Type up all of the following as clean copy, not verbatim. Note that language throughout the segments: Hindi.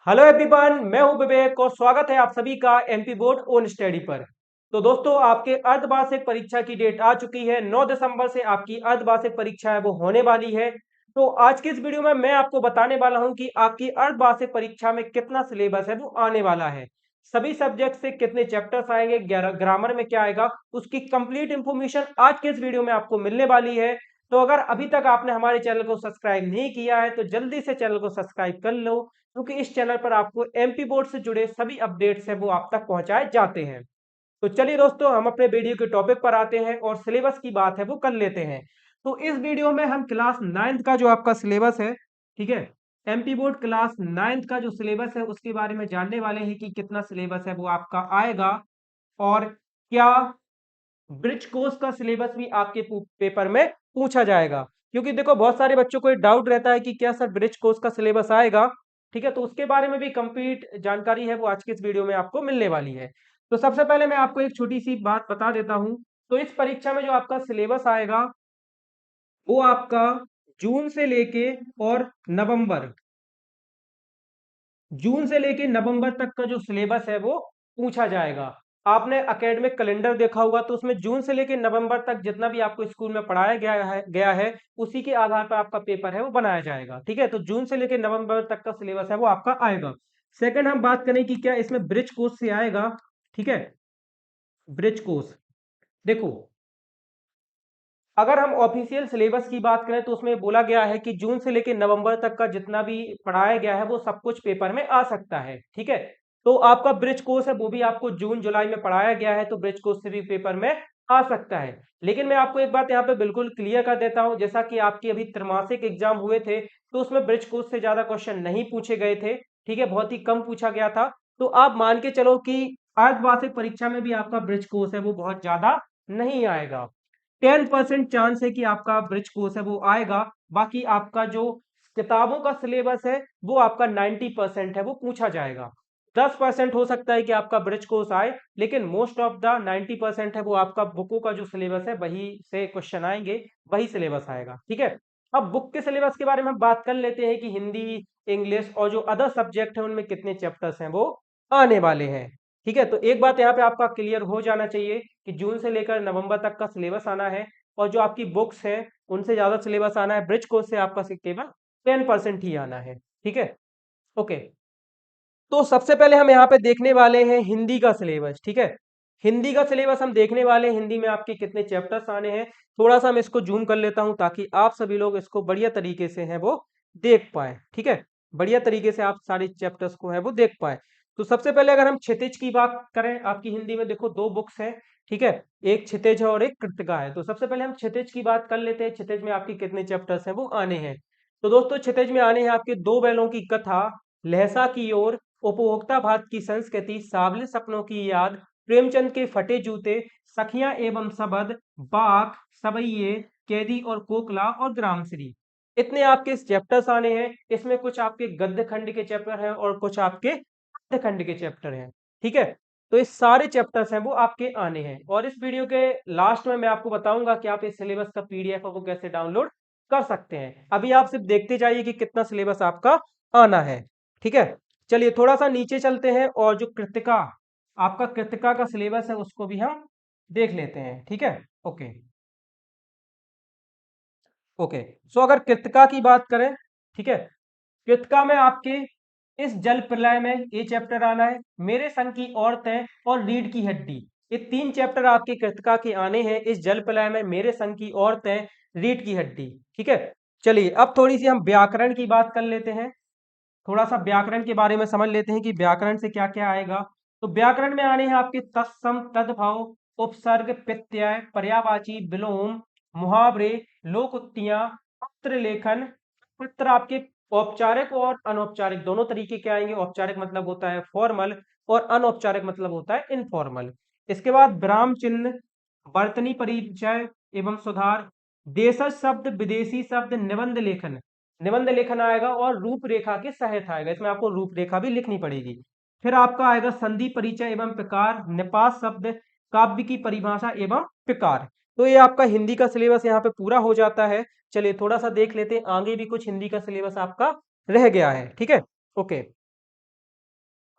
हेलो एवरीवन, मैं हूं विवेक और स्वागत है आप सभी का एमपी बोर्ड ओन स्टडी पर। तो दोस्तों, आपके अर्धवार्षिक परीक्षा की डेट आ चुकी है। 9 दिसंबर से आपकी अर्धवार्षिक परीक्षा है वो होने वाली है। तो आज के इस वीडियो में मैं आपको बताने वाला हूं कि आपकी अर्धवार्षिक परीक्षा में कितना सिलेबस है वो आने वाला है, सभी सब्जेक्ट से कितने चैप्टर्स आएंगे, ग्रामर में क्या आएगा, उसकी कंप्लीट इंफॉर्मेशन आज के इस वीडियो में आपको मिलने वाली है। तो अगर अभी तक आपने हमारे चैनल को सब्सक्राइब नहीं किया है तो जल्दी से चैनल को सब्सक्राइब कर लो, क्योंकि इस चैनल पर आपको एमपी बोर्ड से जुड़े सभी अपडेट्स हैं वो आप तक पहुंचाए जाते हैं। तो चलिए दोस्तों, हम अपने वीडियो के टॉपिक पर आते हैं और सिलेबस की बात है वो कर लेते हैं। तो इस वीडियो में हम क्लास 9th का जो आपका सिलेबस है, ठीक है, एमपी बोर्ड क्लास 9th का जो सिलेबस है उसके बारे में जानने वाले हैं कि कितना सिलेबस है वो आपका आएगा, और क्या ब्रिज कोर्स का सिलेबस भी आपके पेपर में पूछा जाएगा। क्योंकि देखो, बहुत सारे बच्चों को डाउट रहता है कि क्या सर ब्रिज कोर्स का सिलेबस आएगा। ठीक है, तो उसके बारे में भी कंप्लीट जानकारी है वो आज के इस वीडियो में आपको मिलने वाली है। तो सबसे पहले मैं आपको एक छोटी सी बात बता देता हूं। तो इस परीक्षा में जो आपका सिलेबस आएगा वो आपका जून से लेके और नवंबर जून से लेके नवंबर तक का जो सिलेबस है वो पूछा जाएगा। आपने एकेडमिक कैलेंडर देखा होगा, तो उसमें जून से लेके नवंबर तक जितना भी आपको स्कूल में पढ़ाया गया है उसी के आधार पर आपका पेपर है वो बनाया जाएगा। ठीक है, तो जून से लेके नवंबर तक का सिलेबस है वो आपका आएगा। सेकंड, हम बात करें कि क्या इसमें ब्रिज कोर्स से आएगा। ठीक है, ब्रिज कोर्स, देखो, अगर हम ऑफिशियल सिलेबस की बात करें तो उसमें बोला गया है कि जून से लेकर नवंबर तक का जितना भी पढ़ाया गया है वो सब कुछ पेपर में आ सकता है। ठीक है, तो आपका ब्रिज कोर्स है वो भी आपको जून जुलाई में पढ़ाया गया है, तो ब्रिज कोर्स से भी पेपर में आ सकता है। लेकिन मैं आपको एक बात यहाँ पे बिल्कुल क्लियर कर देता हूँ, जैसा कि आपके अभी त्रैमासिक एग्जाम हुए थे तो उसमें ब्रिज कोर्स से ज्यादा क्वेश्चन नहीं पूछे गए थे। ठीक है, बहुत ही कम पूछा गया था। तो आप मान के चलो कि अर्धवार्षिक परीक्षा में भी आपका ब्रिज कोर्स है वो बहुत ज्यादा नहीं आएगा। 10% चांस है कि आपका ब्रिज कोर्स है वो आएगा। बाकी आपका जो किताबों का सिलेबस है वो आपका 90% है वो पूछा जाएगा। 10% हो सकता है कि आपका ब्रिज कोर्स आए, लेकिन मोस्ट ऑफ द 90% है वो आपका बुकों का जो सिलेबस है वही से क्वेश्चन आएंगे, वही सिलेबस आएगा। ठीक है, अब बुक के सिलेबस के बारे में हम बात कर लेते हैं कि हिंदी, इंग्लिश और जो अदर सब्जेक्ट है उनमें कितने चैप्टर्स हैं वो आने वाले हैं। ठीक है, तो एक बात यहाँ पे आपका क्लियर हो जाना चाहिए कि जून से लेकर नवंबर तक का सिलेबस आना है, और जो आपकी बुक्स है उनसे ज्यादा सिलेबस आना है। ब्रिज कोर्स से आपका केवल 10% ही आना है। ठीक है, ओके। तो सबसे पहले हम यहाँ पे देखने वाले हैं हिंदी का सिलेबस। ठीक है, हिंदी का सिलेबस हम देखने वाले हैं, हिंदी में आपके कितने चैप्टर्स आने हैं। थोड़ा सा मैं इसको जूम कर लेता हूं ताकि आप सभी लोग इसको बढ़िया तरीके से है वो देख पाए। ठीक है, बढ़िया तरीके से आप सारे चैप्टर्स को है वो देख पाए। तो सबसे पहले अगर हम क्षितिज की बात करें, आपकी हिंदी में देखो दो बुक्स हैं। ठीक है, एक क्षितिज है और एक कृतिका है। तो सबसे पहले हम क्षितिज की बात कर लेते हैं, क्षितिज में आपके कितने चैप्टर्स हैं वो आने हैं। तो दोस्तों, क्षितिज में आने हैं आपके दो बैलों की कथा, लहसा की ओर, उपभोक्ता भारत की संस्कृति, सावले सपनों की याद, प्रेमचंद के फटे जूते, सखियां एवं सबद, बाक, सवैये, कैदी और कोकला और ग्रामश्री। इतने आपके चैप्टर्स आने हैं। इसमें कुछ आपके गद्य खंड के चैप्टर हैं और कुछ आपके पद्य खंड के चैप्टर हैं। ठीक है, तो ये सारे चैप्टर्स हैं वो आपके आने हैं, और इस वीडियो के लास्ट में मैं आपको बताऊंगा कि आप इस सिलेबस का पीडीएफ को कैसे डाउनलोड कर सकते हैं। अभी आप सिर्फ देखते जाइए कि कितना सिलेबस आपका आना है। ठीक है, चलिए थोड़ा सा नीचे चलते हैं और जो कृतिका, आपका कृतिका का सिलेबस है उसको भी हम देख लेते हैं। ठीक है, ओके ओके। सो अगर कृतिका की बात करें, ठीक है, कृतिका में आपके इस जल प्रलय में ये चैप्टर आना है, मेरे संग की औरतें और रीढ़ की हड्डी। ये तीन चैप्टर आपके कृतिका के आने हैं, इस जल प्रलय में, मेरे संग की औरतें, रीढ़ की हड्डी। ठीक है, चलिए अब थोड़ी सी हम व्याकरण की बात कर लेते हैं। थोड़ा सा व्याकरण के बारे में समझ लेते हैं कि व्याकरण से क्या क्या आएगा। तो व्याकरण में आने हैं आपके तत्सम, तद्भव, उपसर्ग, प्रत्यय, पर्यायवाची, विलोम, मुहावरे, लोकोक्तियां, पत्र लेखन। पत्र आपके औपचारिक और अनौपचारिक दोनों तरीके के आएंगे। औपचारिक मतलब होता है फॉर्मल, और अनौपचारिक मतलब होता है इनफॉर्मल। इसके बाद विराम चिन्ह, वर्तनी परिचय एवं सुधार, देशज शब्द, विदेशी शब्द, निबंध लेखन। निबंध लेखन आएगा, और रूपरेखा के सहित आएगा, इसमें आपको रूपरेखा भी लिखनी पड़ेगी। फिर आपका आएगा संधि परिचय एवं प्रकार, निपात शब्द, काव्य की परिभाषा एवं प्रकार। तो ये आपका हिंदी का सिलेबस यहाँ पे पूरा हो जाता है। चलिए थोड़ा सा देख लेते हैं, आगे भी कुछ हिंदी का सिलेबस आपका रह गया है। ठीक है, ओके।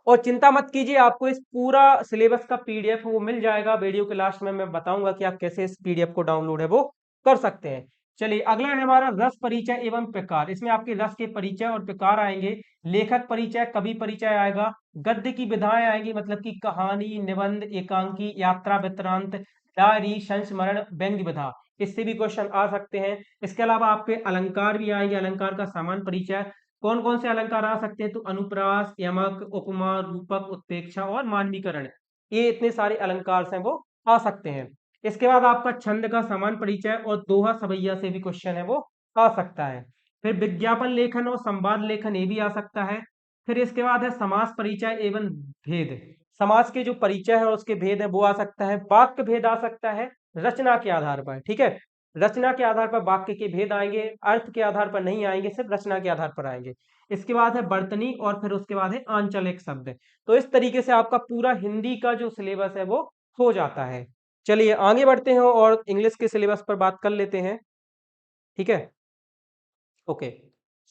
और चिंता मत कीजिए, आपको इस पूरा सिलेबस का पीडीएफ वो मिल जाएगा। वीडियो के लास्ट में मैं बताऊंगा कि आप कैसे इस पीडीएफ को डाउनलोड है वो कर सकते हैं। चलिए अगला है हमारा रस परिचय एवं प्रकार। इसमें आपके रस के परिचय और प्रकार आएंगे, लेखक परिचय, कवि परिचय आएगा, गद्य की विधाएं आएंगी, मतलब कि कहानी, निबंध, एकांकी, यात्रा वृत्तांत, डायरी, संस्मरण, व्यंग्य विधा, इससे भी क्वेश्चन आ सकते हैं। इसके अलावा आपके अलंकार भी आएंगे, अलंकार का सामान्य परिचय, कौन कौन से अलंकार आ सकते हैं, तो अनुप्रास, यमक, उपमा, रूपक, उत्प्रेक्षा और मानवीकरण, ये इतने सारे अलंकार हैं वो आ सकते हैं। इसके बाद आपका छंद का समान परिचय और दोहा सवैया से भी क्वेश्चन है वो आ सकता है। फिर विज्ञापन लेखन और संवाद लेखन, ये भी आ सकता है। फिर इसके बाद है समास परिचय एवं भेद, समास के जो परिचय है और उसके भेद है वो आ सकता है। वाक्य भेद आ सकता है रचना के आधार पर, ठीक है, रचना के आधार पर वाक्य के भेद आएंगे, अर्थ के आधार पर नहीं आएंगे, सिर्फ रचना के आधार पर आएंगे। इसके बाद है वर्तनी और फिर उसके बाद है आंचलिक शब्द। तो इस तरीके से आपका पूरा हिंदी का जो सिलेबस है वो हो जाता है। चलिए आगे बढ़ते हैं और इंग्लिश के सिलेबस पर बात कर लेते हैं, ठीक है। ओके,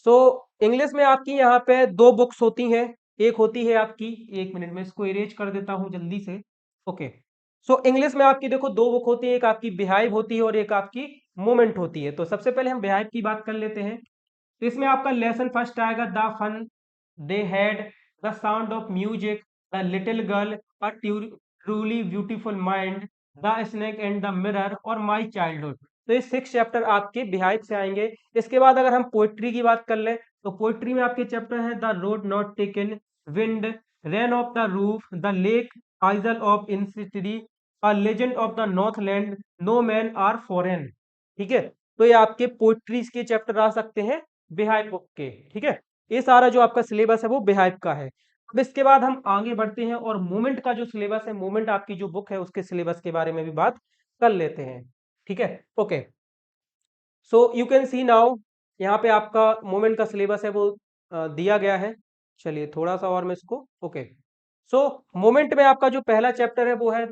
सो इंग्लिश में आपकी यहाँ पे दो बुक्स होती हैं। एक होती है आपकी, एक मिनट में इसको इरेज कर देता हूँ जल्दी से। ओके, सो इंग्लिश में आपकी देखो दो बुक होती है, एक आपकी बिहाइव होती है और एक आपकी मोमेंट होती है। तो सबसे पहले हम बिहाइव की बात कर लेते हैं। तो इसमें आपका लेसन फर्स्ट आएगा, the fun they had, the sound of music, the little girl, a truly beautiful mind, the snake and the mirror और माई चाइल्डहुड। तो ये 6 चैप्टर आपके बिहाइव से आएंगे। इसके बाद अगर हम पोइट्री की बात कर लें, तो पोइट्री में आपके चैप्टर है the road not taken, wind, rain off the roof, the lake, isle of Innisfree, a legend of the Northland, no men are foreign, ठीक है। तो ये आपके पोइट्रीज के चैप्टर आ सकते हैं बिहाइव बुक के, ठीक है। ये सारा जो आपका सिलेबस है वो बिहाइव का है। अब इसके बाद हम आगे बढ़ते हैं और मूवमेंट का जो सिलेबस है, मूवमेंट आपकी जो बुक है उसके सिलेबस के बारे में भी बात कर लेते हैं, ठीक है। Okay, so you can see now, यहाँ पे आपका मूवमेंट का सिलेबस है वो दिया गया है। चलिए थोड़ा सा और मैं इसको, ओके, सो मूवमेंट में आपका जो पहला चैप्टर है वो है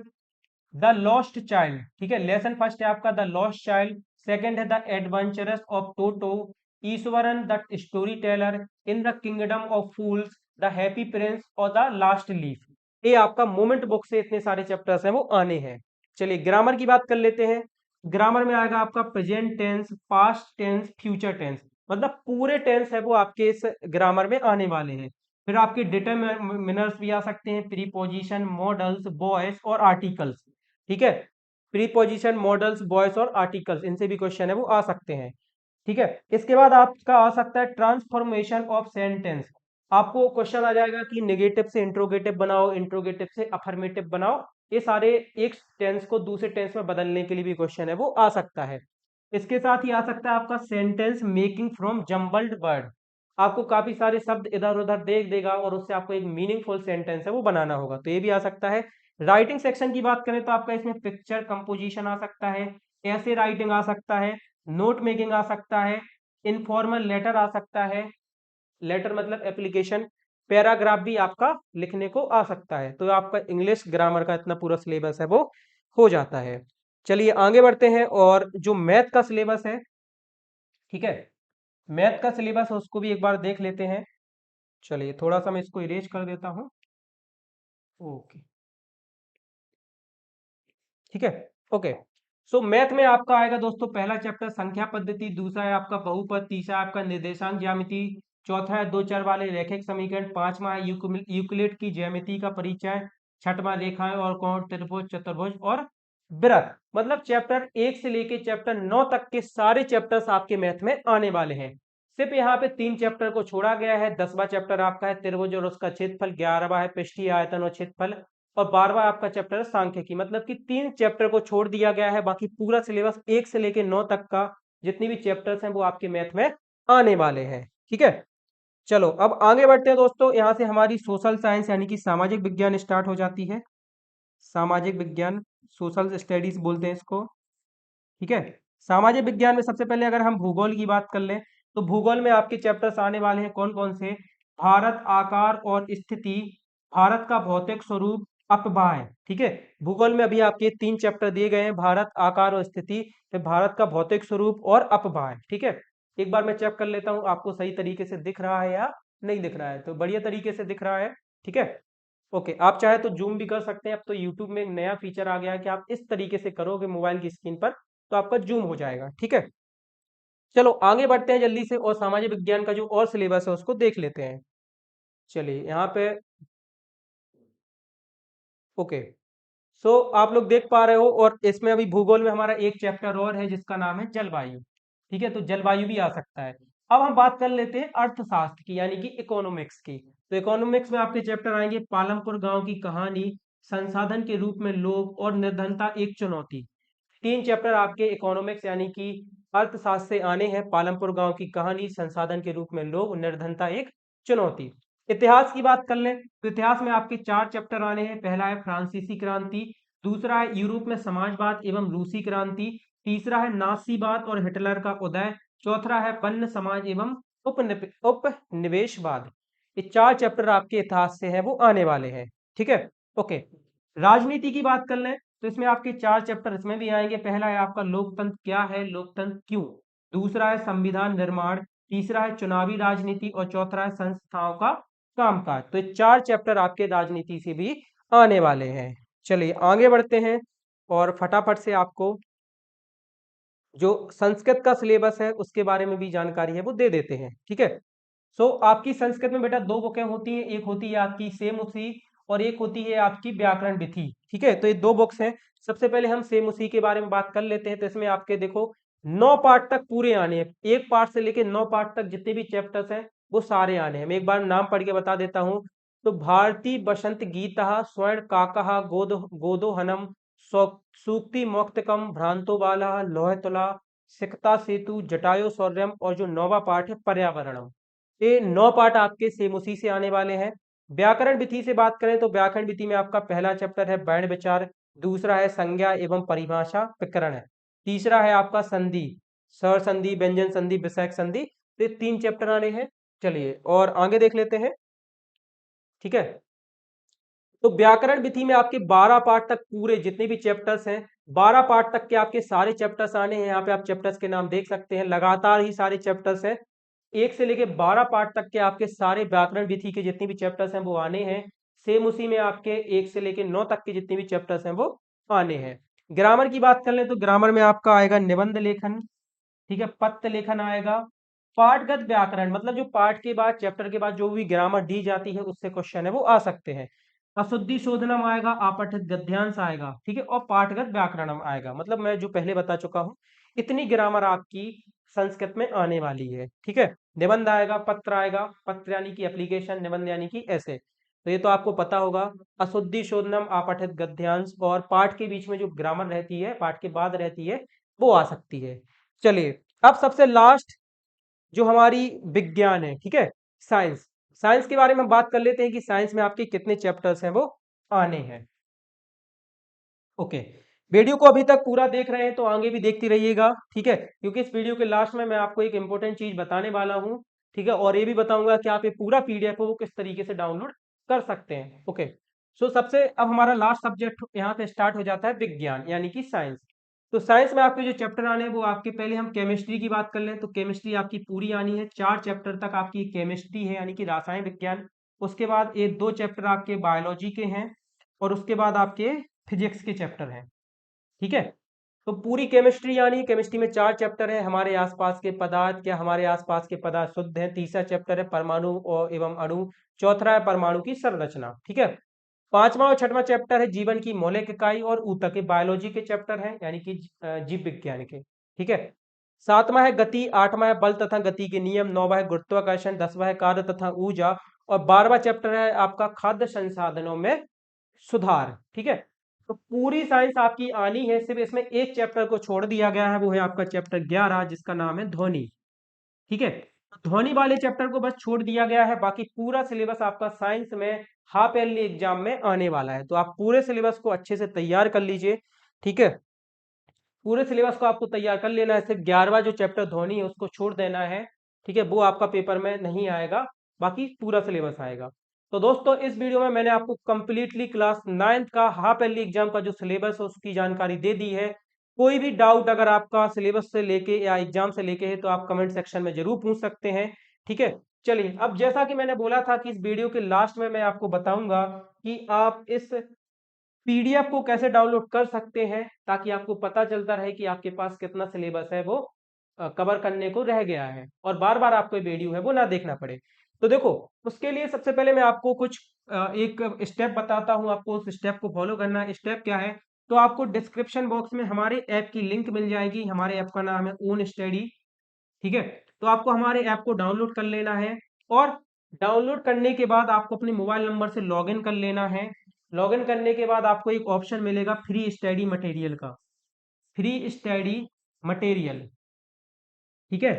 द लॉस्ट चाइल्ड, ठीक है। लेसन फर्स्ट है आपका द लॉस्ट चाइल्ड, सेकंड है the adventurous of Toto, Eswaran the story teller, in the kingdom of fools, the happy Prince और द लास्ट लीफ। ये आपका मोमेंट बुक से इतने सारे चैप्टर्स हैं वो आने हैं। चलिए ग्रामर की बात कर लेते हैं। ग्रामर में आएगा आपका present tense, past tense, future tense, मतलब पूरे टेंस है वो आपके इस ग्रामर में आने वाले हैं। फिर आपके डिटरमिनर्स भी आ सकते हैं, प्रीपोजिशन, मॉडल्स, वॉइस और आर्टिकल्स, ठीक है। प्रीपोजिशन, मॉडल्स, वॉइस और आर्टिकल्स, इनसे भी क्वेश्चन है वो आ सकते हैं, ठीक है। इसके बाद आपका आ सकता है ट्रांसफॉर्मेशन ऑफ सेंटेंस। आपको क्वेश्चन आ जाएगा कि नेगेटिव से इंट्रोगेटिव बनाओ, इंट्रोगेटिव से अफर्मेटिव बनाओ। ये सारे एक टेंस को दूसरे टेंस में बदलने के लिए भी क्वेश्चन है वो आ सकता है। इसके साथ ही आ सकता है आपका sentence making from jumbled word. आपको काफी सारे शब्द इधर उधर देख देगा और उससे आपको एक मीनिंगफुल सेंटेंस है वो बनाना होगा, तो ये भी आ सकता है। राइटिंग सेक्शन की बात करें तो आपका इसमें पिक्चर कंपोजिशन आ सकता है, ऐसे राइटिंग आ सकता है, नोट मेकिंग आ सकता है, इनफॉर्मल लेटर आ सकता है, लेटर मतलब एप्लीकेशन, पैराग्राफ भी आपका लिखने को आ सकता है। तो आपका इंग्लिश ग्रामर का इतना पूरा सिलेबस है वो हो जाता है। चलिए आगे बढ़ते हैं और जो मैथ का सिलेबस है, ठीक है, मैथ का सिलेबस है उसको भी एक बार देख लेते हैं। चलिए थोड़ा सा मैं इसको इरेज कर देता हूँ, ओके, ठीक है। ओके, सो मैथ में आपका आएगा दोस्तों पहला चैप्टर संख्या पद्धति, दूसरा है आपका बहुपद, तीसरा है आपका निर्देशांक ज्यामिति, चौथा है दो चर वाले रैखिक समीकरण, पांचवा है यूक्लिड की ज्यामिति का परिचय, छठवां रेखाएं और कोण, त्रिभुज, चतुर्भुज और वृत्त। मतलब चैप्टर 1 से लेके चैप्टर 9 तक के सारे चैप्टर्स आपके मैथ में आने वाले हैं। सिर्फ यहाँ पे 3 चैप्टर को छोड़ा गया है। 10वां चैप्टर आपका है त्रिभुज और उसका क्षेत्रफल, 11वां है पृष्ठीय आयतन और क्षेत्रफल, और 12वां आपका चैप्टर है सांख्यिकी। मतलब कि 3 चैप्टर को छोड़ दिया गया है, बाकी पूरा सिलेबस 1 से लेके 9 तक का जितनी भी चैप्टर्स हैं वो आपके मैथ में आने वाले हैं, ठीक है। चलो अब आगे बढ़ते हैं दोस्तों, यहाँ से हमारी सोशल साइंस यानी कि सामाजिक विज्ञान स्टार्ट हो जाती है। सामाजिक विज्ञान, सोशल स्टडीज बोलते हैं इसको, ठीक है। सामाजिक विज्ञान में सबसे पहले अगर हम भूगोल की बात कर लें, तो भूगोल में आपके चैप्टर्स आने वाले हैं कौन कौन से, भारत, आकार और स्थिति, भारत का भौतिक स्वरूप, अपवाह, ठीक है। भूगोल में अभी आपके 3 चैप्टर दिए गए हैं, भारत, आकार और स्थिति, फिर भारत का भौतिक स्वरूप और अपवाह, ठीक है। एक बार मैं चेक कर लेता हूँ आपको सही तरीके से दिख रहा है या नहीं दिख रहा है, तो बढ़िया तरीके से दिख रहा है, ठीक है। ओके, आप चाहे तो जूम भी कर सकते हैं। अब तो यूट्यूब में एक नया फीचर आ गया है कि आप इस तरीके से करोगे मोबाइल की स्क्रीन पर तो आपका जूम हो जाएगा। ठीक है, चलो आगे बढ़ते हैं जल्दी से और सामाजिक विज्ञान का जो और सिलेबस है उसको देख लेते हैं। चलिए यहाँ पे ओके, सो आप लोग देख पा रहे हो और इसमें अभी भूगोल में हमारा एक चैप्टर और है जिसका नाम है जलवायु। ठीक है, तो जलवायु भी आ सकता है। अब हम बात कर लेते हैं अर्थशास्त्र की यानी कि इकोनॉमिक्स की। तो इकोनॉमिक्स में आपके चैप्टर आएंगे पालमपुर गांव की कहानी, संसाधन के रूप में लोग और निर्धनता एक चुनौती। तीन चैप्टर आपके इकोनॉमिक्स यानी कि अर्थशास्त्र से आने हैं, पालमपुर गांव की कहानी, संसाधन के रूप में लोग, निर्धनता एक चुनौती। इतिहास की बात कर लें तो इतिहास में आपके चार चैप्टर आने हैं। पहला है फ्रांसीसी क्रांति, दूसरा है यूरोप में समाजवाद एवं रूसी क्रांति, तीसरा है नासीबाद और हिटलर का उदय, चौथा है वन्य समाज एवं उपनिवेशवाद। ये चार चैप्टर आपके इतिहास से है वो आने वाले हैं। ठीक है, ओके। राजनीति की बात कर लें तो इसमें आपके चार चैप्टर इसमें भी आएंगे। पहला है आपका लोकतंत्र क्या है, लोकतंत्र क्यों, दूसरा है संविधान निर्माण, तीसरा है चुनावी राजनीति और चौथा है संस्थाओं का कामकाज। तो ये चार चैप्टर आपके राजनीति से भी आने वाले हैं। चलिए आगे बढ़ते हैं और फटाफट से आपको जो संस्कृत का सिलेबस है उसके बारे में भी जानकारी है वो दे देते हैं। ठीक है, सो आपकी संस्कृत में बेटा दो बुकें होती हैं, एक होती है आपकी सेम उसी और एक होती है आपकी व्याकरण विधि। ठीक है, तो ये दो बुक्स हैं। सबसे पहले हम सेम उसी के बारे में बात कर लेते हैं। तो इसमें आपके देखो 9 पार्ट तक पूरे आने हैं, एक पार्ट से लेके 9 पार्ट तक जितने भी चैप्टर्स हैं वो सारे आने हैं। मैं एक बार नाम पढ़ के बता देता हूँ। तो भारती बसंत गीता, स्वर्ण काकः, गोदोहनम, सूक्ति मोक्तकम, भ्रांतो बाला, लोह तुला, सिकता सेतु, जटायु शौर्यम और जो 9वां पार्ट है पर्यावरणम। ये 9 पार्ट आपके सेम उसी से आने वाले हैं। व्याकरण विधि से बात करें तो व्याकरण विधि में आपका पहला चैप्टर है वर्ण विचार, दूसरा है संज्ञा एवं परिभाषा प्रकरण है, तीसरा है आपका संधि, स्वर संधि, व्यंजन संधि, विषयक संधि। तो ये 3 चैप्टर आने हैं। चलिए और आगे देख लेते हैं। ठीक है, तो व्याकरण विधि में आपके 12 पार्ट तक पूरे जितने भी चैप्टर्स हैं 12 पार्ट तक के आपके सारे चैप्टर्स आने हैं। यहाँ पे आप चैप्टर्स के नाम देख सकते हैं, लगातार ही सारे चैप्टर्स हैं। 1 से लेके 12 पार्ट तक के आपके सारे व्याकरण विधि के जितने भी चैप्टर्स हैं वो आने हैं। सेम उसी में आपके 1 से लेके 9 तक के जितने भी चैप्टर्स हैं वो आने हैं। ग्रामर की बात कर लें तो ग्रामर में आपका आएगा निबंध लेखन, ठीक है, पत्र लेखन आएगा, पाठगत व्याकरण मतलब जो पाठ के बाद चैप्टर के बाद जो भी ग्रामर दी जाती है उससे क्वेश्चन है वो आ सकते हैं। अशुद्धि शोधनम आएगा, अपठित गद्यांश आएगा, ठीक है, और पाठगत व्याकरणम आएगा। मतलब मैं जो पहले बता चुका हूँ इतनी ग्रामर आपकी संस्कृत में आने वाली है। ठीक है, निबंध आएगा, पत्र आएगा, पत्र यानी कि एप्लीकेशन, निबंध यानी कि ऐसे। तो ये तो आपको पता होगा। अशुद्धि शोधनम, अपठित गद्यांश और पाठ के बीच में जो ग्रामर रहती है, पाठ के बाद रहती है, वो आ सकती है। चलिए अब सबसे लास्ट जो हमारी विज्ञान है, ठीक है, साइंस। साइंस के बारे में बात कर लेते हैं कि साइंस में आपके कितने चैप्टर्स हैं वो आने हैं। ओके, वीडियो को अभी तक पूरा देख रहे हैं तो आगे भी देखती रहिएगा। ठीक है, क्योंकि इस वीडियो के लास्ट में मैं आपको एक इंपॉर्टेंट चीज बताने वाला हूँ। ठीक है, और ये भी बताऊंगा कि आप ये पूरा पीडीएफ को वो किस तरीके से डाउनलोड कर सकते हैं। ओके, सो सबसे अब हमारा लास्ट सब्जेक्ट यहाँ पे स्टार्ट हो जाता है विज्ञान यानी कि साइंस। तो साइंस में आपके जो चैप्टर आने हैं वो आपके पहले हम केमिस्ट्री की बात कर लें तो केमिस्ट्री आपकी पूरी आनी है। 4 चैप्टर तक आपकी केमिस्ट्री है यानी कि रासायनिक विज्ञान। उसके बाद ये 2 चैप्टर आपके बायोलॉजी के हैं और उसके बाद आपके फिजिक्स के चैप्टर हैं। ठीक है, तो पूरी केमिस्ट्री यानी केमिस्ट्री में 4 चैप्टर है। हमारे आसपास के पदार्थ, क्या हमारे आसपास के पदार्थ शुद्ध हैं। तीसरा चैप्टर है परमाणु और एवं अणु। चौथा है परमाणु की संरचना। ठीक है, पांचवा और छठवां चैप्टर है जीवन की मौलिक इकाई और ऊतक के बायोलॉजी के चैप्टर हैं यानी कि जीव विज्ञान के। ठीक है, सातवां है गति, आठवां है बल तथा गति के नियम, नौवां है गुरुत्वाकर्षण, 10वां है कार्य तथा ऊर्जा और 12वां चैप्टर है आपका खाद्य संसाधनों में सुधार। ठीक है, तो पूरी साइंस आपकी आनी है, सिर्फ इसमें एक चैप्टर को छोड़ दिया गया है, वो है आपका चैप्टर 11 जिसका नाम है ध्वनि। ठीक है, तो ध्वनि वाले चैप्टर को बस छोड़ दिया गया है, बाकी पूरा सिलेबस आपका साइंस में हाफ ईयरली एग्जाम में आने वाला है। तो आप पूरे सिलेबस को अच्छे से तैयार कर लीजिए। ठीक है, पूरे सिलेबस को आपको तैयार कर लेना है, सिर्फ 11वां जो चैप्टर ध्वनि है उसको छोड़ देना है। ठीक है, वो आपका पेपर में नहीं आएगा, बाकी पूरा सिलेबस आएगा। तो दोस्तों इस वीडियो में मैंने आपको कंप्लीटली क्लास 9th का हाफ ईयरली एग्जाम का जो सिलेबस है उसकी जानकारी दे दी है। कोई भी डाउट अगर आपका सिलेबस से लेके या एग्जाम से लेके है तो आप कमेंट सेक्शन में जरूर पूछ सकते हैं। ठीक है, चलिए अब जैसा कि मैंने बोला था कि इस वीडियो के लास्ट में मैं आपको बताऊंगा कि आप इस पीडीएफ को कैसे डाउनलोड कर सकते हैं, ताकि आपको पता चलता रहे कि आपके पास कितना सिलेबस है वो कवर करने को रह गया है, और बार बार आपको वीडियो है वो ना देखना पड़े। तो देखो, उसके लिए सबसे पहले मैं आपको कुछ एक स्टेप बताता हूँ, आपको उस स्टेप को फॉलो करना है। स्टेप क्या है? तो आपको डिस्क्रिप्शन बॉक्स में हमारे ऐप की लिंक मिल जाएगी। हमारे ऐप का नाम है ओन स्टडी। ठीक है, तो आपको हमारे ऐप को डाउनलोड कर लेना है, और डाउनलोड करने के बाद आपको अपने मोबाइल नंबर से लॉगिन कर लेना है। लॉगिन करने के बाद आपको एक ऑप्शन मिलेगा फ्री स्टडी मटेरियल का, फ्री स्टडी मटेरियल। ठीक है,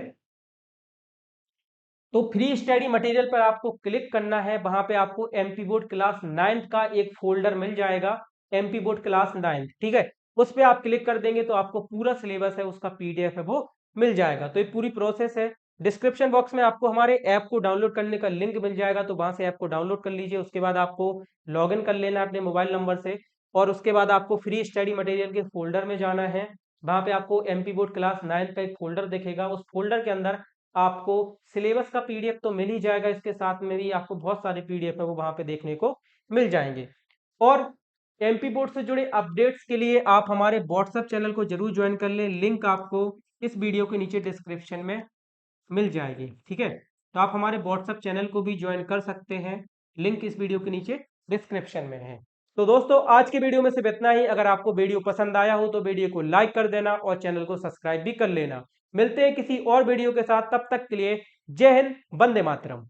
तो फ्री स्टडी मटेरियल पर आपको क्लिक करना है। वहां पे आपको एमपी बोर्ड क्लास 9th का एक फोल्डर मिल जाएगा, एमपी बोर्ड क्लास 9th। ठीक है, उस पे आप क्लिक कर देंगे तो आपको पूरा सिलेबस है उसका पीडीएफ है वो मिल जाएगा। तो ये पूरी प्रोसेस है। डिस्क्रिप्शन बॉक्स में आपको हमारे ऐप को डाउनलोड करने का लिंक मिल जाएगा, तो वहां से ऐप को डाउनलोड कर लीजिए। उसके बाद आपको लॉग इन कर लेना है अपने मोबाइल नंबर से, और उसके बाद आपको फ्री स्टडी मटेरियल के फोल्डर में जाना है। वहां पे आपको एमपी बोर्ड क्लास 9th का एक फोल्डर दिखेगा। उस फोल्डर के अंदर आपको सिलेबस का पीडीएफ तो मिल ही जाएगा, इसके साथ में भी आपको बहुत सारे पीडीएफ है वो वहां पे देखने को मिल जाएंगे। और एमपी बोर्ड से जुड़े अपडेट्स के लिए आप हमारे व्हाट्सएप चैनल को जरूर ज्वाइन कर लें। लिंक आपको इस वीडियो के नीचे डिस्क्रिप्शन में मिल जाएगी। ठीक है, तो आप हमारे व्हाट्सएप चैनल को भी ज्वाइन कर सकते हैं। लिंक इस वीडियो के नीचे डिस्क्रिप्शन में है। तो दोस्तों, आज के वीडियो में सिर्फ इतना ही। अगर आपको वीडियो पसंद आया हो तो वीडियो को लाइक कर देना और चैनल को सब्सक्राइब भी कर लेना। मिलते हैं किसी और वीडियो के साथ, तब तक के लिए जय हिंद, वंदे मातरम।